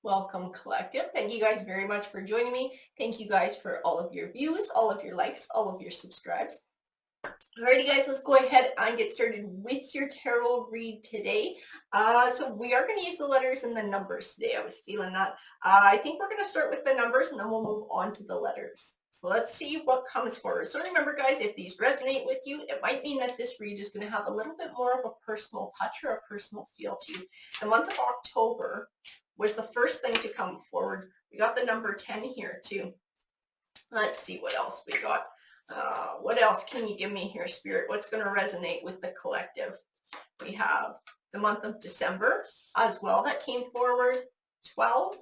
Welcome, collective. Thank you guys very much for joining me. Thank you guys for all of your views, all of your likes, all of your subscribes. Alrighty guys, let's go ahead and get started with your tarot read today. So we are going to use the letters and the numbers today. I was feeling that. I think we're going to start with the numbers and then we'll move on to the letters. So let's see what comes forward. So remember guys, if these resonate with you, it might mean that this read is going to have a little bit more of a personal touch or a personal feel to you. The month of October was the first thing to come forward. We got the number 10 here too. Let's see what else we got. What else can you give me here, Spirit? What's going to resonate with the collective? We have the month of December as well that came forward. 12,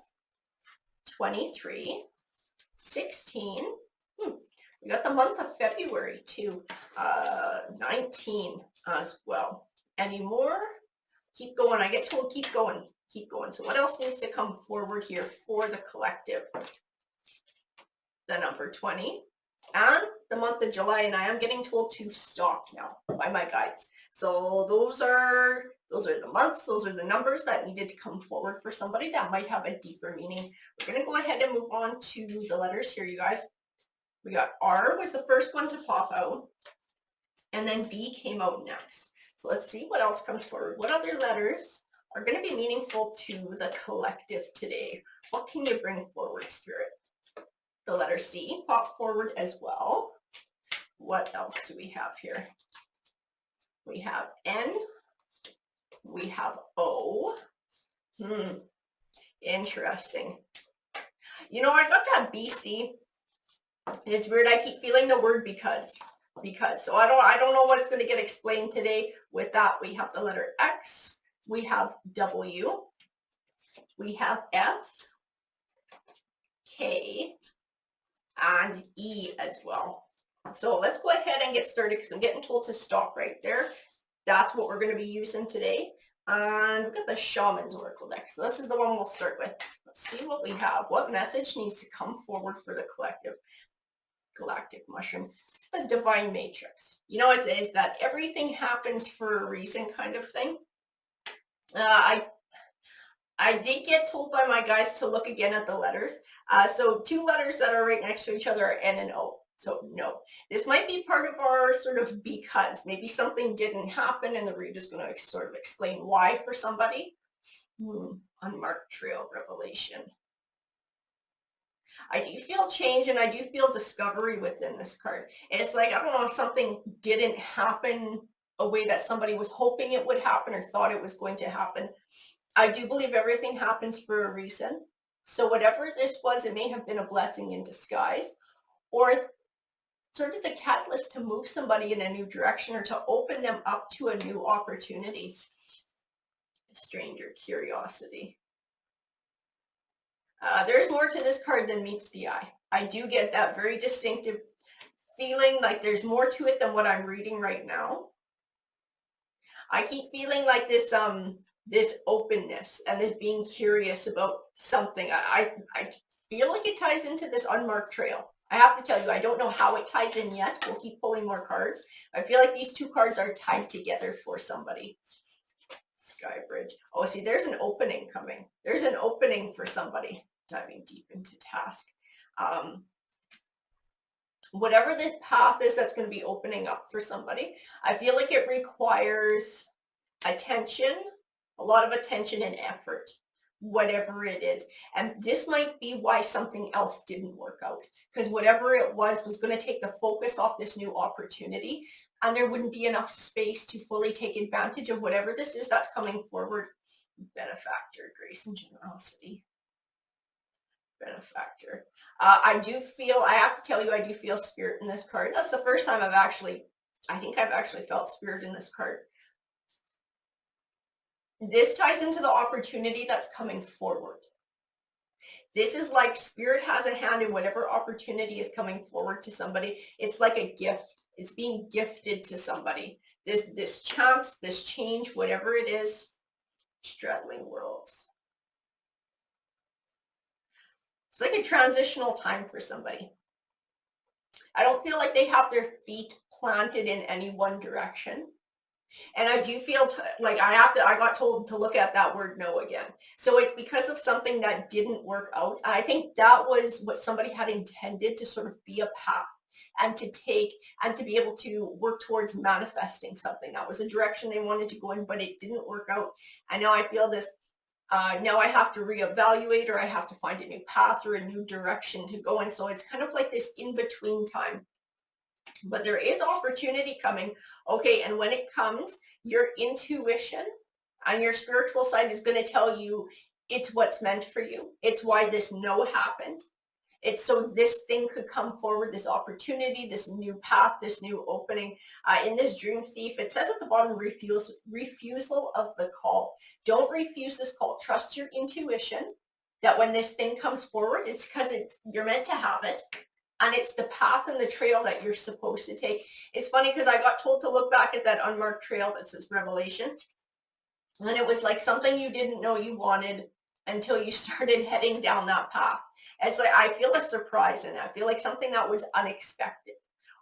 23, 16. We got the month of February too. 19 as well. Any more? Keep going. I get told keep going. Keep going. So what else needs to come forward here for the collective? The number 20 and the month of July, and I am getting told to stop now by my guides. So those are the months, those are the numbers that needed to come forward for somebody that might have a deeper meaning. We're going to go ahead and move on to the letters here, you guys. We got R was the first one to pop out, and then B came out next. So let's see what else comes forward. What other letters are going to be meaningful to the collective today? What can you bring forward, Spirit? The letter C pop forward as well. What else do we have here? We have N. We have O. Interesting. You know, I got that BC. It's weird. I keep feeling the word because. So I don't know what's going to get explained today. With that, we have the letter X. We have W. We have F. K. And E as well. So let's go ahead and get started because I'm getting told to stop right there. That's what we're going to be using today. And we've got the Shamans Oracle deck. So this is the one we'll start with. Let's see what we have. What message needs to come forward for the collective? Galactic Mushroom. It's the Divine Matrix. You know, it says that everything happens for a reason kind of thing. I did get told by my guys to look again at the letters. So two letters that are right next to each other are N and O. So no, this might be part of our sort of because. Maybe something didn't happen and the read is going to sort of explain why for somebody. Unmarked trail revelation. I do feel change and I do feel discovery within this card. It's like, I don't know if something didn't happen a way that somebody was hoping it would happen or thought it was going to happen. I do believe everything happens for a reason. So whatever this was, it may have been a blessing in disguise or sort of the catalyst to move somebody in a new direction or to open them up to a new opportunity. Stranger curiosity. There's more to this card than meets the eye. I do get that very distinctive feeling like there's more to it than what I'm reading right now. I keep feeling like this openness and this being curious about something. I feel like it ties into this unmarked trail. I have to tell you, I don't know how it ties in yet. We'll keep pulling more cards. I feel like these two cards are tied together for somebody. Sky Bridge. Oh, see, there's an opening coming. There's an opening for somebody diving deep into task. Whatever this path is that's going to be opening up for somebody, I feel like it requires attention, a lot of attention and effort, whatever it is. And this might be why something else didn't work out, because whatever it was going to take the focus off this new opportunity, and there wouldn't be enough space to fully take advantage of whatever this is that's coming forward. Benefactor, grace and generosity. Benefactor. I do feel, I have to tell you, I do feel spirit in this card. That's the first time I think I've actually felt spirit in this card. This ties into the opportunity that's coming forward. This is like spirit has a hand in whatever opportunity is coming forward to somebody. It's like a gift. It's being gifted to somebody. This chance, this change, whatever it is, straddling worlds. It's like a transitional time for somebody. I don't feel like they have their feet planted in any one direction. And I do feel like I got told to look at that word no again. So it's because of something that didn't work out. I think that was what somebody had intended to sort of be a path and to take and to be able to work towards manifesting something. That was a direction they wanted to go in, but it didn't work out. And now I feel this, now I have to reevaluate, or I have to find a new path or a new direction to go in. So it's kind of like this in-between time. But there is opportunity coming. Okay, and when it comes, your intuition and your spiritual side is going to tell you it's what's meant for you. It's why this no happened. It's so this thing could come forward, this opportunity, this new path, this new opening. In this Dream Thief, it says at the bottom, refusal of the call. Don't refuse this call. Trust your intuition that when this thing comes forward, it's because you're meant to have it. And it's the path and the trail that you're supposed to take. It's funny because I got told to look back at that unmarked trail that says Revelation. And it was like something you didn't know you wanted until you started heading down that path. It's like, I feel a surprise in it. I feel like something that was unexpected,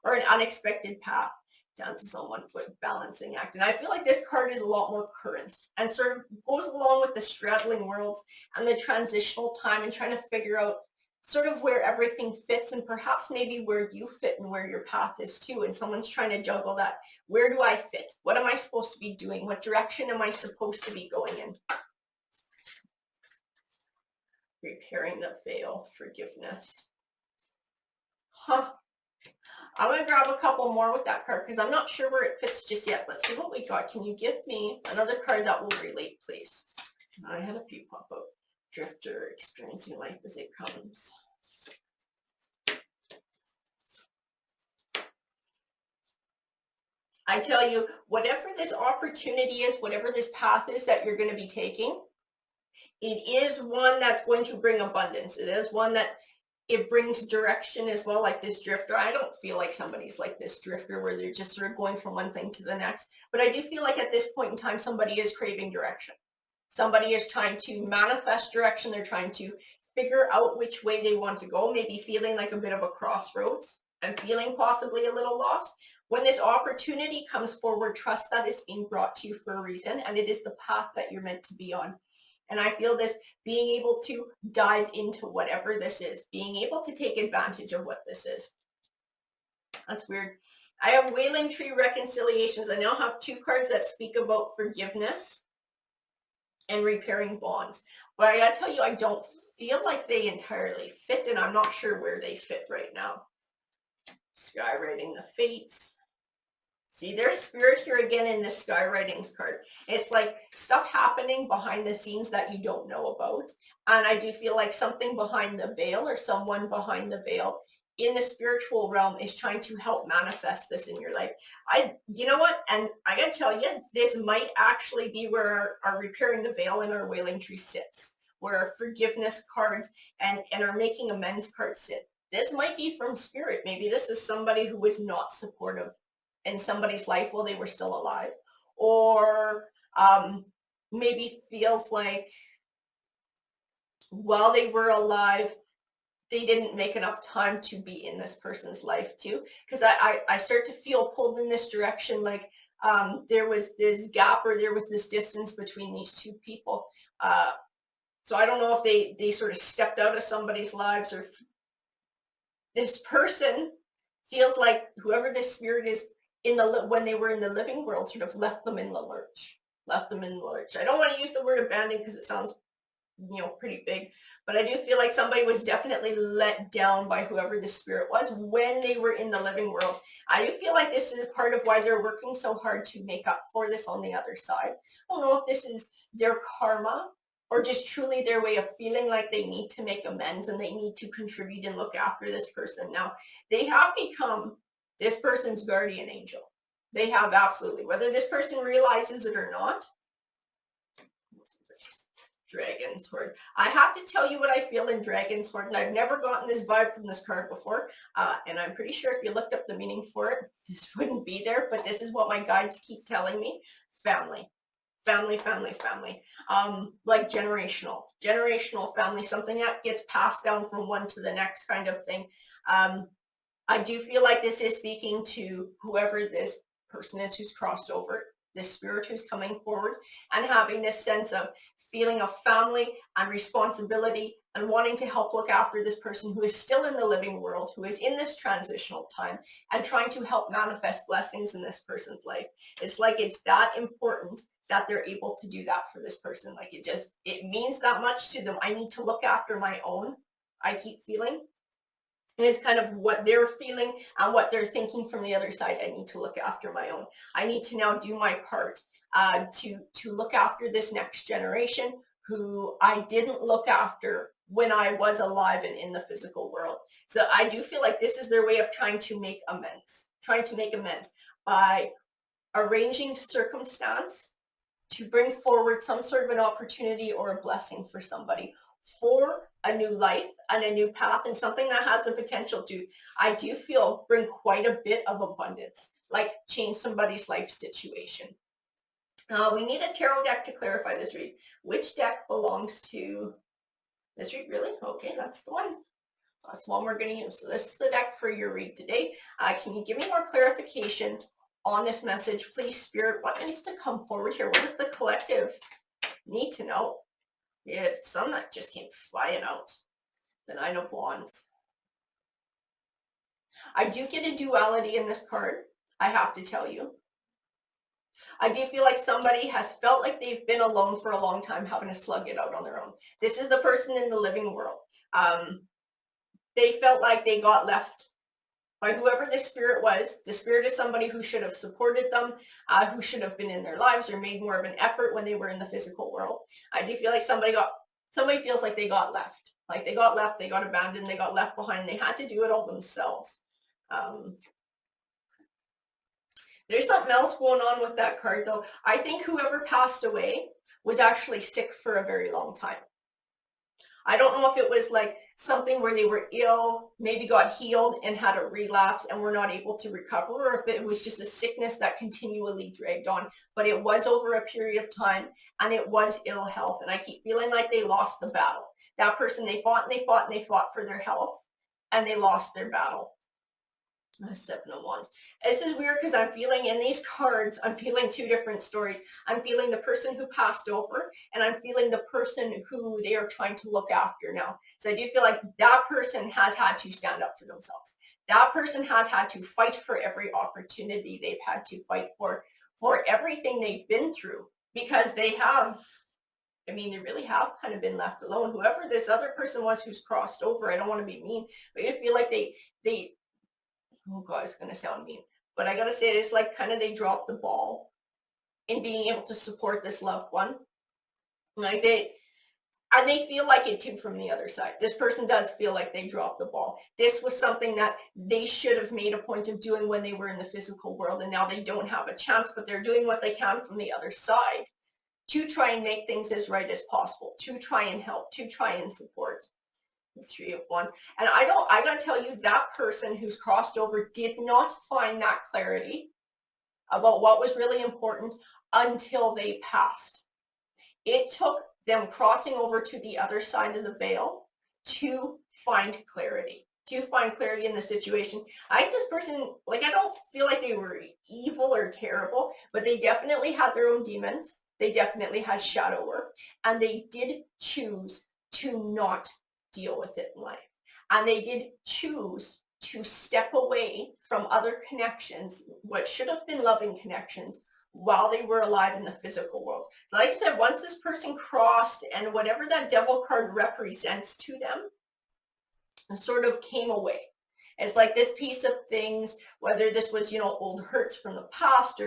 or an unexpected path. Dances on 1 foot, balancing act. And I feel like this card is a lot more current and sort of goes along with the straddling worlds and the transitional time and trying to figure out sort of where everything fits, and perhaps maybe where you fit and where your path is too. And someone's trying to juggle that. Where do I fit? What am I supposed to be doing? What direction am I supposed to be going in? Repairing the veil, forgiveness. Huh. I'm going to grab a couple more with that card because I'm not sure where it fits just yet. Let's see what we got. Can you give me another card that will relate, please? I had a few pop out. Drifter, experiencing life as it comes. I tell you, whatever this opportunity is, whatever this path is that you're going to be taking, it is one that's going to bring abundance. It is one that it brings direction as well, like this drifter. I don't feel like somebody's like this drifter where they're just sort of going from one thing to the next. But I do feel like at this point in time, somebody is craving direction. Somebody is trying to manifest direction. They're trying to figure out which way they want to go, maybe feeling like a bit of a crossroads and feeling possibly a little lost. When this opportunity comes forward, trust that it's being brought to you for a reason, and it is the path that you're meant to be on. And I feel this being able to dive into whatever this is, being able to take advantage of what this is. That's weird. I have Wailing Tree Reconciliations. I now have 2 cards that speak about forgiveness and repairing bonds. But I gotta tell you, I don't feel like they entirely fit, and I'm not sure where they fit right now. Skywriting the Fates. See, there's spirit here again in this Skywritings card. It's like stuff happening behind the scenes that you don't know about. And I do feel like something behind the veil, or someone behind the veil in the spiritual realm, is trying to help manifest this in your life. You know what? And I gotta tell you, this might actually be where our repairing the veil and our Wailing Tree sits, where our forgiveness cards and our making amends cards sit. This might be from spirit. Maybe this is somebody who was not supportive in somebody's life while they were still alive, or maybe feels like while they were alive, they didn't make enough time to be in this person's life too. Because I start to feel pulled in this direction, like there was this gap, or there was this distance between these 2 people. So I don't know if they sort of stepped out of somebody's lives, or this person feels like whoever this spirit is when they were in the living world sort of left them in the lurch. I don't want to use the word abandoned because it sounds, pretty big, but I do feel like somebody was definitely let down by whoever the spirit was when they were in the living world. I do feel like this is part of why they're working so hard to make up for this on the other side. I don't know if this is their karma, or just truly their way of feeling like they need to make amends and they need to contribute and look after this person. Now, they have become this person's guardian angel. They have, absolutely, whether this person realizes it or not. Dragon's Sword. I have to tell you what I feel in Dragon's Sword, and I've never gotten this vibe from this card before, and I'm pretty sure if you looked up the meaning for it, this wouldn't be there, but this is what my guides keep telling me. Family. Family. Like generational family, something that gets passed down from one to the next kind of thing. I do feel like this is speaking to whoever this person is who's crossed over this spirit who's coming forward, and having this sense of feeling of family and responsibility and wanting to help look after this person who is still in the living world, who is in this transitional time, and trying to help manifest blessings in this person's life. It's like it's that important that they're able to do that for this person. Like it means that much to them. I need to look after my own, I keep feeling. And it's kind of what they're feeling and what they're thinking from the other side. I need to look after my own. I need to now do my part to look after this next generation who I didn't look after when I was alive and in the physical world. So I do feel like this is their way of trying to make amends by arranging circumstance to bring forward some sort of an opportunity or a blessing for somebody, for a new life and a new path, and something that has the potential to, I do feel, bring quite a bit of abundance, like change somebody's life situation. We need a tarot deck to clarify this read. Which deck belongs to this read? Really? Okay, that's the one. That's the one we're going to use. So this is the deck for your read today. Can you give me more clarification on this message, please, Spirit? What needs to come forward here? What does the collective need to know? Yeah, some that just came flying out. The Nine of Wands. I do get a duality in this card, I have to tell you. I do feel like somebody has felt like they've been alone for a long time, having to slug it out on their own. This is the person in the living world. They felt like they got left by whoever this spirit was. The spirit is somebody who should have supported them, who should have been in their lives or made more of an effort when they were in the physical world. I do feel like somebody feels like they got left. Like they got left, they got abandoned, they got left behind. They had to do it all themselves. There's something else going on with that card, though. I think whoever passed away was actually sick for a very long time. I don't know if it was like something where they were ill, maybe got healed and had a relapse and were not able to recover, or if it was just a sickness that continually dragged on. But it was over a period of time, and it was ill health. And I keep feeling like they lost the battle. That person, they fought and they fought and they fought for their health, and they lost their battle. Seven of Wands. This is weird because I'm feeling in these cards, I'm feeling two different stories. I'm feeling the person who passed over, and I'm feeling the person who they are trying to look after now. So I do feel like that person has had to stand up for themselves. That person has had to fight for every opportunity. They've had to fight for everything they've been through, because they have, I mean, they really have kind of been left alone. Whoever this other person was who's crossed over, I don't want to be mean, but I feel like they oh God, it's going to sound mean, but I got to say it's like kind of they dropped the ball in being able to support this loved one. Like they feel like it too from the other side. This person does feel like they dropped the ball. This was something that they should have made a point of doing when they were in the physical world, and now they don't have a chance, but they're doing what they can from the other side to try and make things as right as possible, to try and help, to try and support. The Three of Wands. And I gotta tell you, that person who's crossed over did not find that clarity about what was really important until they passed. It took them crossing over to the other side of the veil to find clarity in the situation. I think this person, like, I don't feel like they were evil or terrible, but they definitely had their own demons. They definitely had shadow work, and they did choose to not deal with it in life. And they did choose to step away from other connections, what should have been loving connections, while they were alive in the physical world. Like I said, once this person crossed, and whatever that devil card represents to them sort of came away. It's like this piece of things, whether this was, old hurts from the past,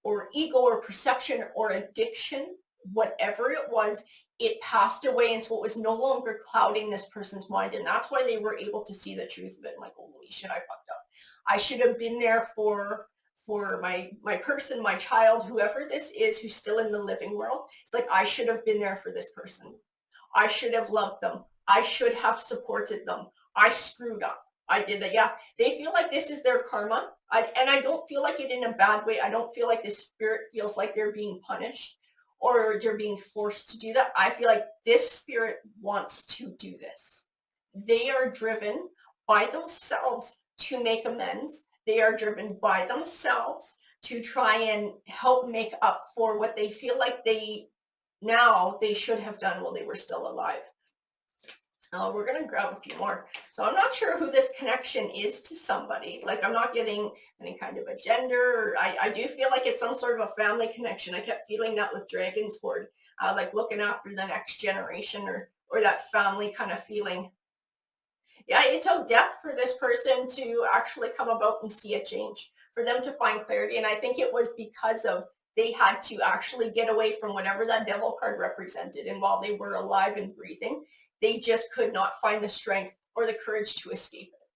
or ego or perception or addiction, whatever it was, it passed away, and so it was no longer clouding this person's mind, and that's why they were able to see the truth of it. Like, holy shit, I fucked up. I should have been there for my person, my child, whoever this is who's still in the living world. It's like, I should have been there for this person. I should have loved them. I should have supported them. I screwed up. I did that. Yeah, they feel like this is their karma, and I don't feel like it in a bad way. I don't feel like the spirit feels like they're being punished or they're being forced to do that. I feel like this spirit wants to do this. They are driven by themselves to make amends. They are driven by themselves to try and help make up for what they feel like they should have done while they were still alive. We're going to grab a few more. So I'm not sure who this connection is to somebody. Like, I'm not getting any kind of a gender. I do feel like it's some sort of a family connection. I kept feeling that with Dragon's Hoard, like looking after the next generation, or that family kind of feeling. Yeah, it took death for this person to actually come about and see a change, for them to find clarity. And I think it was because of they had to actually get away from whatever that devil card represented. And while they were alive and breathing, they just could not find the strength or the courage to escape it.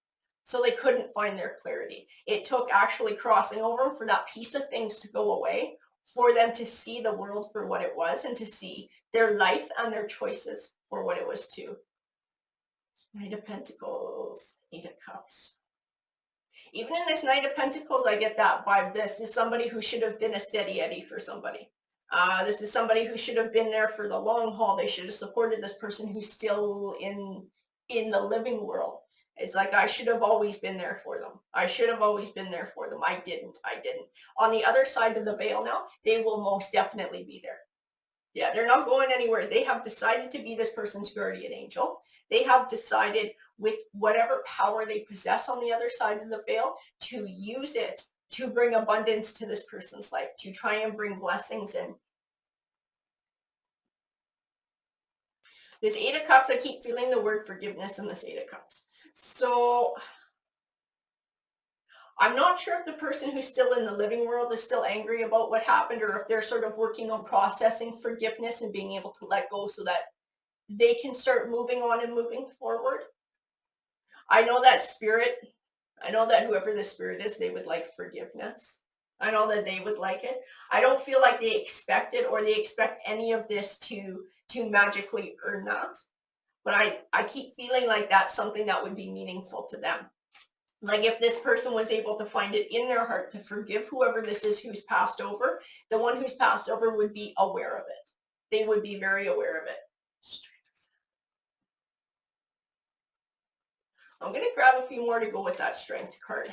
So they couldn't find their clarity. It took actually crossing over for that piece of things to go away, for them to see the world for what it was, and to see their life and their choices for what it was too. Knight of Pentacles, Eight of Cups. Even in this Knight of Pentacles, I get that vibe. This is somebody who should have been a steady Eddie for somebody. This is somebody who should have been there for the long haul. They should have supported this person who's still in the living world. It's like, I should have always been there for them. I should have always been there for them. I didn't. On the other side of the veil now, they will most definitely be there. Yeah, they're not going anywhere. They have decided to be this person's guardian angel. They have decided, with whatever power they possess on the other side of the veil, to use it to bring abundance to this person's life, to try and bring blessings in. This Eight of Cups, I keep feeling the word forgiveness in this Eight of Cups. So I'm not sure if the person who's still in the living world is still angry about what happened, or if they're sort of working on processing forgiveness and being able to let go so that they can start moving on and moving forward. I know that whoever the spirit is, they would like forgiveness. I know that they would like it. I don't feel like they expect it, or they expect any of this to magically earn that. But I keep feeling like that's something that would be meaningful to them. Like, if this person was able to find it in their heart to forgive whoever this is who's passed over, the one who's passed over would be aware of it. They would be very aware of it. I'm going to grab a few more to go with that strength card.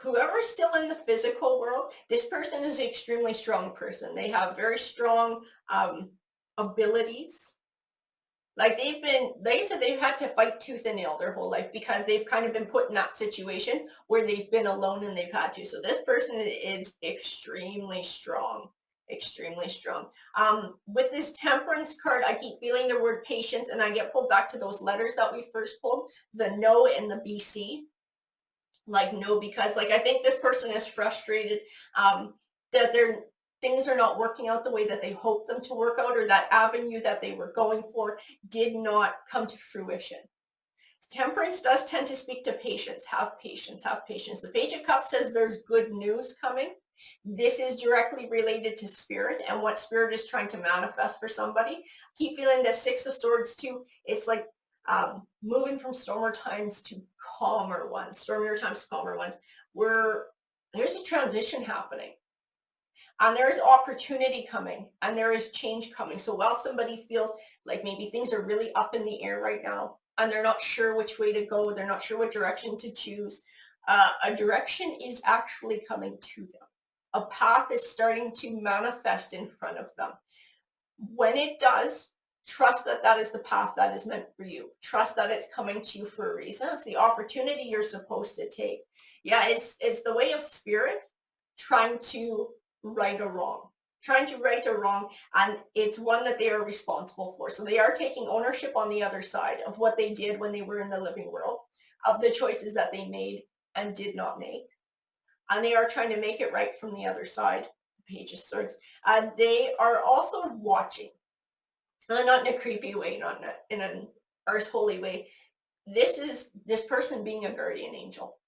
Whoever's still in the physical world, this person is an extremely strong person. They have very strong abilities. Like, they said they've had to fight tooth and nail their whole life, because they've kind of been put in that situation where they've been alone and they've had to. So this person is extremely strong, extremely strong. With this Temperance card, I keep feeling the word patience, and I get pulled back to those letters that we first pulled, the no and the BC. Like, no, because, like, I think this person is frustrated that things are not working out the way that they hoped them to work out, or that avenue that they were going for did not come to fruition. Temperance does tend to speak to patience. Have patience, have patience. The Page of Cups says there's good news coming. This is directly related to spirit and what spirit is trying to manifest for somebody. I keep feeling the Six of Swords too. It's like moving from stormier times to calmer ones, where there's a transition happening. And there is opportunity coming, and there is change coming. So while somebody feels like maybe things are really up in the air right now, and they're not sure which way to go, they're not sure what direction to choose, a direction is actually coming to them. A path is starting to manifest in front of them. When it does, trust that that is the path that is meant for you. Trust that it's coming to you for a reason. It's the opportunity you're supposed to take. Yeah, it's the way of spirit trying to right a wrong, and it's one that they are responsible for. So they are taking ownership on the other side of what they did when they were in the living world, of the choices that they made and did not make, and they are trying to make it right from the other side. The Page of Swords, and they are also watching, not in a creepy way, not in an Ars Holy way. This is this person being a guardian angel.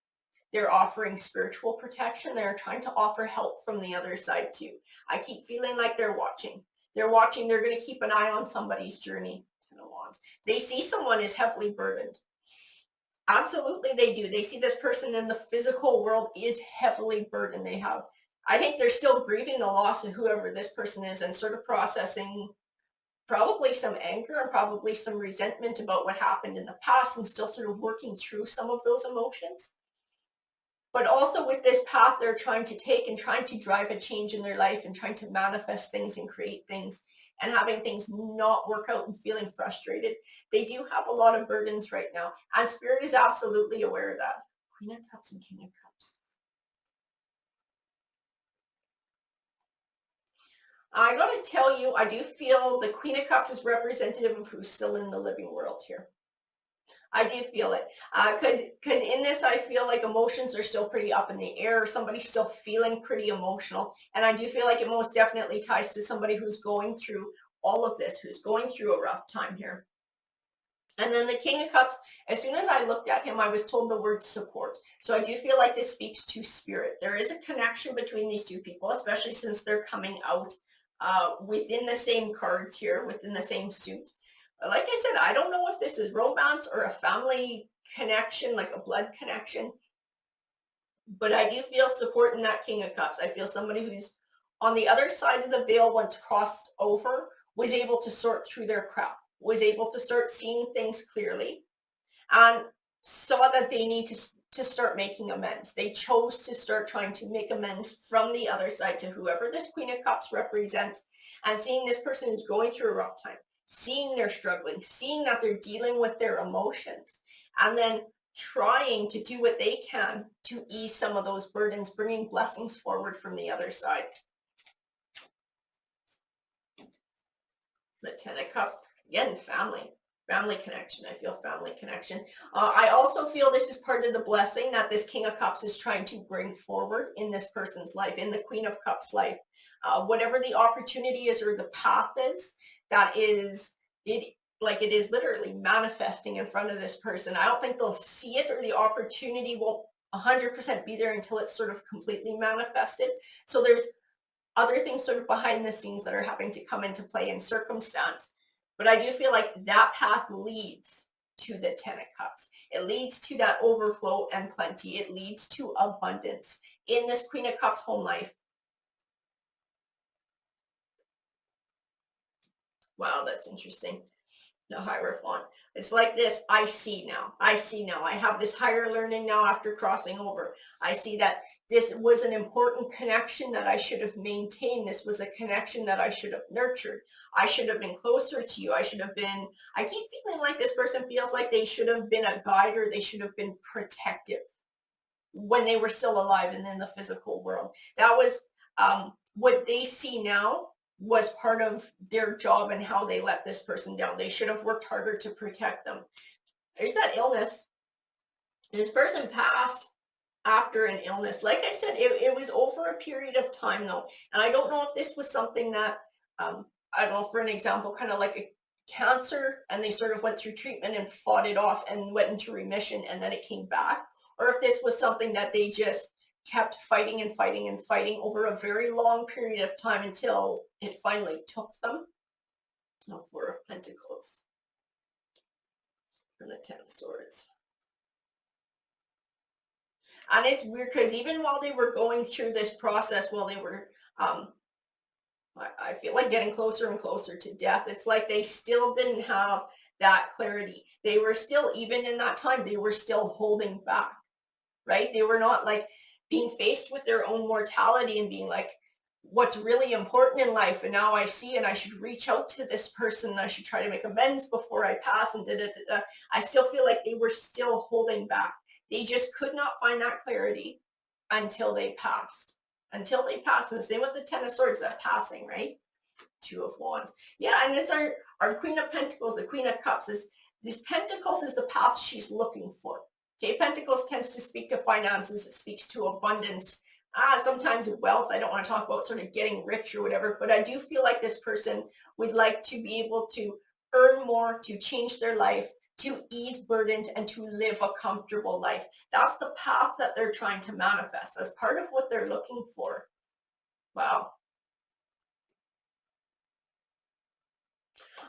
They're offering spiritual protection. They're trying to offer help from the other side too. I keep feeling like they're watching. They're watching. They're going to keep an eye on somebody's journey. Ten of Wands. They see someone is heavily burdened. Absolutely they do. They see this person in the physical world is heavily burdened. They have I think they're still grieving the loss of whoever this person is and sort of processing probably some anger and probably some resentment about what happened in the past and still sort of working through some of those emotions. But also with this path they're trying to take and trying to drive a change in their life and trying to manifest things and create things and having things not work out and feeling frustrated. They do have a lot of burdens right now. And Spirit is absolutely aware of that. Queen of Cups and King of Cups. I got to tell you, I do feel the Queen of Cups is representative of who's still in the living world here. I do feel it because in this I feel like emotions are still pretty up in the air. Somebody's still feeling pretty emotional, and I do feel like it most definitely ties to somebody who's going through all of this, who's going through a rough time here. And then the King of Cups, as soon as I looked at him, I was told the word support. So I do feel like this speaks to spirit. There is a connection between these two people, especially since they're coming out within the same cards here, within the same suit. Like I said, I don't know if this is romance or a family connection, like a blood connection, but I do feel support in that King of Cups. I feel somebody who's on the other side of the veil once crossed over was able to sort through their crap, was able to start seeing things clearly, and saw that they need to start making amends. They chose to start trying to make amends from the other side to whoever this Queen of Cups represents, and seeing this person who's going through a rough time, seeing they're struggling, seeing that they're dealing with their emotions, and then trying to do what they can to ease some of those burdens, bringing blessings forward from the other side. The Ten of Cups, again, family connection. I feel family connection. I also feel this is part of the blessing that this King of Cups is trying to bring forward in this person's life, in the Queen of Cups life. Whatever the opportunity is or the path is, that is, it is literally manifesting in front of this person. I don't think they'll see it, or the opportunity won't 100% be there until it's sort of completely manifested. So there's other things sort of behind the scenes that are having to come into play in circumstance. But I do feel like that path leads to the Ten of Cups. It leads to that overflow and plenty. It leads to abundance in this Queen of Cups home life. Wow, that's interesting. The Hierophant. It's like this. I see now. I have this higher learning now after crossing over. I see that this was an important connection that I should have maintained. This was a connection that I should have nurtured. I should have been closer to you. I keep feeling like this person feels like they should have been a guide, or they should have been protective when they were still alive and in the physical world. That was what they see now was part of their job and how they let this person down. They should have worked harder to protect them. There's that illness. This person passed after an illness. Like I said, it was over a period of time though. And I don't know if this was something that, I don't know, for an example, kind of like a cancer, and they sort of went through treatment and fought it off and went into remission, and then it came back. Or if this was something that they just kept fighting and fighting and fighting over a very long period of time until it finally took them. Oh, Four of Pentacles and the Ten of Swords. And it's weird because even while they were going through this process, while they were, I feel like getting closer and closer to death, it's like they still didn't have that clarity. They were still, even in that time, they were still holding back, right? They were not like being faced with their own mortality and being like, what's really important in life, and now I see, and I should reach out to this person, I should try to make amends before I pass, and I still feel like they were still holding back. They just could not find that clarity until they passed. And the same with the Ten of Swords, that passing, right? Two of Wands. Yeah, and it's our Queen of Pentacles, the Queen of Cups. This Pentacles is the path she's looking for. Okay, Pentacles tends to speak to finances. It speaks to abundance. Sometimes wealth. I don't want to talk about sort of getting rich or whatever, but I do feel like this person would like to be able to earn more, to change their life, to ease burdens, and to live a comfortable life. That's the path that they're trying to manifest as part of what they're looking for. Wow.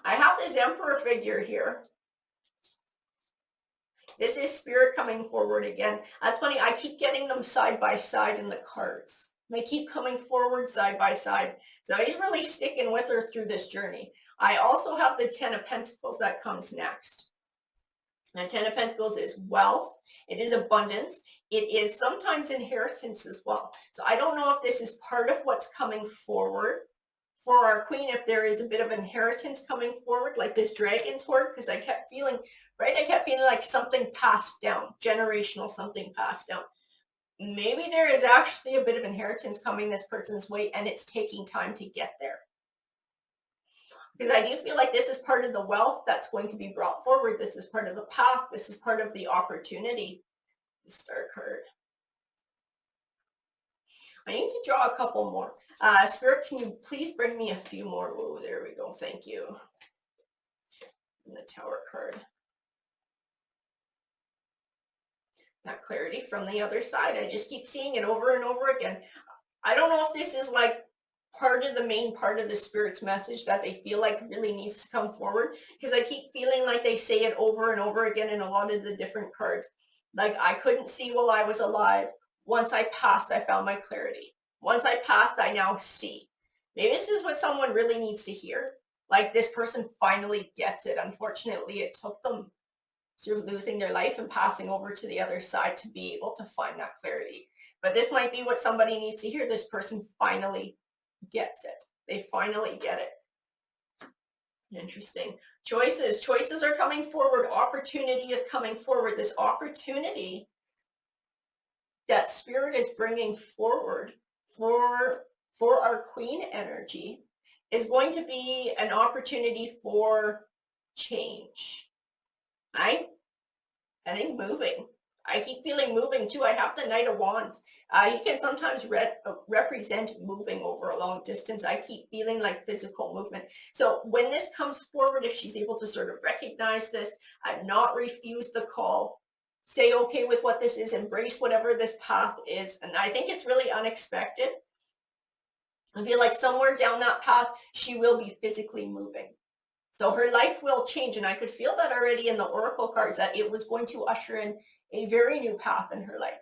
I have this Emperor figure here. This is Spirit coming forward again. That's funny. I keep getting them side by side in the cards. They keep coming forward side by side. So he's really sticking with her through this journey. I also have the 10 of Pentacles that comes next. And 10 of Pentacles is wealth. It is abundance. It is sometimes inheritance as well. So I don't know if this is part of what's coming forward for our queen, if there is a bit of inheritance coming forward, like this dragon's hoard, because I kept feeling, right? I kept feeling like something passed down, generational something passed down. Maybe there is actually a bit of inheritance coming this person's way, and it's taking time to get there. Because I do feel like this is part of the wealth that's going to be brought forward. This is part of the path. This is part of the opportunity. The Star card. I need to draw a couple more. Spirit, can you please bring me a few more? Oh, there we go. Thank you. And the Tower card. That clarity from the other side. I just keep seeing it over and over again. I don't know if this is like part of the main part of the Spirit's message that they feel like really needs to come forward, because I keep feeling like they say it over and over again in a lot of the different cards. Like, I couldn't see while I was alive. Once I passed, I found my clarity. Once I passed, I now see. Maybe this is what someone really needs to hear. Like, this person finally gets it. Unfortunately, it took them through losing their life and passing over to the other side to be able to find that clarity. But this might be what somebody needs to hear. This person finally gets it. They finally get it. Interesting. Choices are coming forward. Opportunity is coming forward. This opportunity that Spirit is bringing forward for our queen energy is going to be an opportunity for change. I think moving. I keep feeling moving too. I have the Knight of Wands. You can sometimes represent moving over a long distance. I keep feeling like physical movement. So when this comes forward, if she's able to sort of recognize this and not refuse the call, say okay with what this is, embrace whatever this path is. And I think it's really unexpected. I feel like somewhere down that path, she will be physically moving. So her life will change. And I could feel that already in the Oracle cards, that it was going to usher in a very new path in her life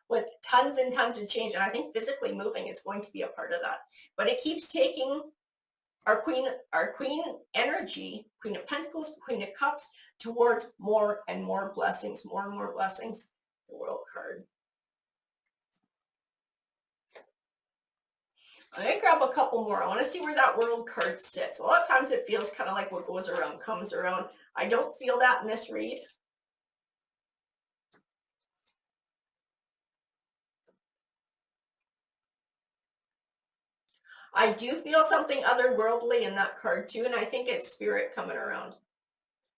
with tons and tons of change. And I think physically moving is going to be a part of that. But it keeps taking our queen energy, Queen of Pentacles, Queen of Cups, towards more and more blessings, more and more blessings. The World card. I'm going to grab a couple more. I want to see where that World card sits. A lot of times it feels kind of like what goes around comes around. I don't feel that in this read. I do feel something otherworldly in that card too, and I think it's Spirit coming around,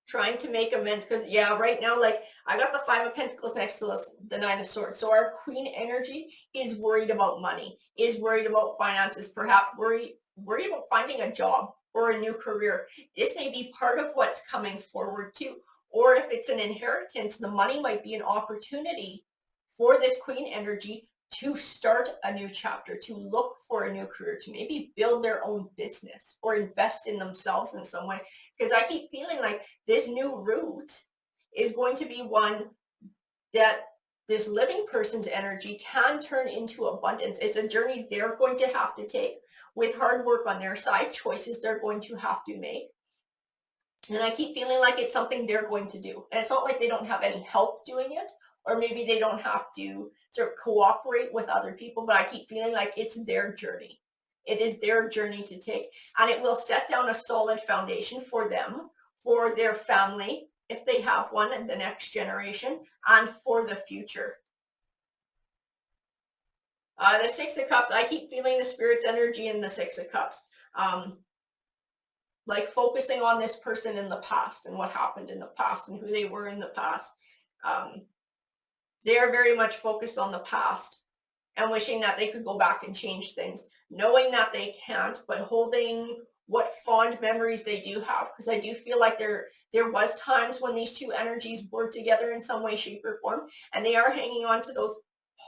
trying to make amends. Because yeah, right now, like, I got the Five of Pentacles next to the Nine of Swords. So our queen energy is worried about money, is worried about finances, perhaps worried about finding a job or a new career. This may be part of what's coming forward too. Or if it's an inheritance, the money might be an opportunity for this queen energy to start a new chapter, to look for a new career, to maybe build their own business or invest in themselves in some way. Because I keep feeling like this new route is going to be one that this living person's energy can turn into abundance. It's a journey they're going to have to take with hard work on their side, choices they're going to have to make. And I keep feeling like it's something they're going to do. And it's not like they don't have any help doing it, or maybe they don't have to sort of cooperate with other people, but I keep feeling like it's their journey. It is their journey to take, and it will set down a solid foundation for them, for their family, if they have one, and the next generation, and for the future. The Six of Cups, I keep feeling the Spirit's energy in the Six of Cups. Like focusing on this person in the past and what happened in the past and who they were in the past. They are very much focused on the past and wishing that they could go back and change things, knowing that they can't, but holding what fond memories they do have. Because I do feel like there was times when these two energies were together in some way, shape, or form, and they are hanging on to those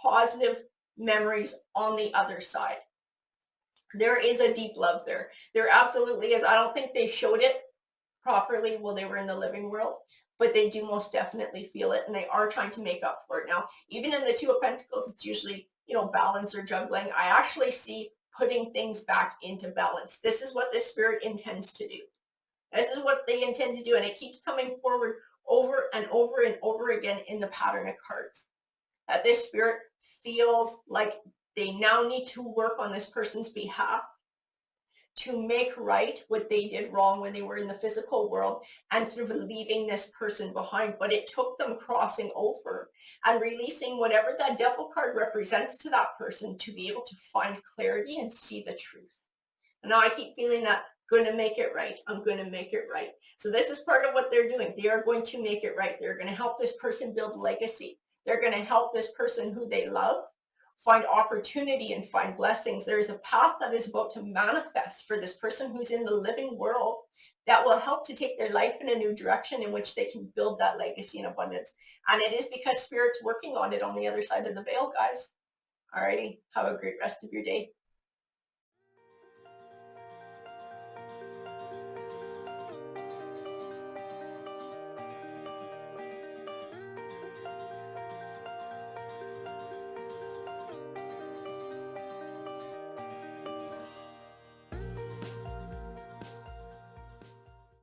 positive memories on the other side. There is a deep love there. There absolutely is. I don't think they showed it properly while they were in the living world, but they do most definitely feel it, and they are trying to make up for it. Now, even in the Two of Pentacles, it's usually, you know, balance or juggling. I actually see putting things back into balance. This is what this spirit intends to do. This is what they intend to do, and it keeps coming forward over and over and over again in the pattern of cards. That this spirit feels like they now need to work on this person's behalf to make right what they did wrong when they were in the physical world and sort of leaving this person behind. But it took them crossing over and releasing whatever that devil card represents to that person to be able to find clarity and see the truth. And now I keep feeling that going to make it right. I'm going to make it right. So this is part of what they're doing. They are going to make it right. They're going to help this person build legacy. They're going to help this person who they love find opportunity and find blessings. There is a path that is about to manifest for this person who's in the living world that will help to take their life in a new direction in which they can build that legacy and abundance. And it is because Spirit's working on it on the other side of the veil, guys. Alrighty, have a great rest of your day.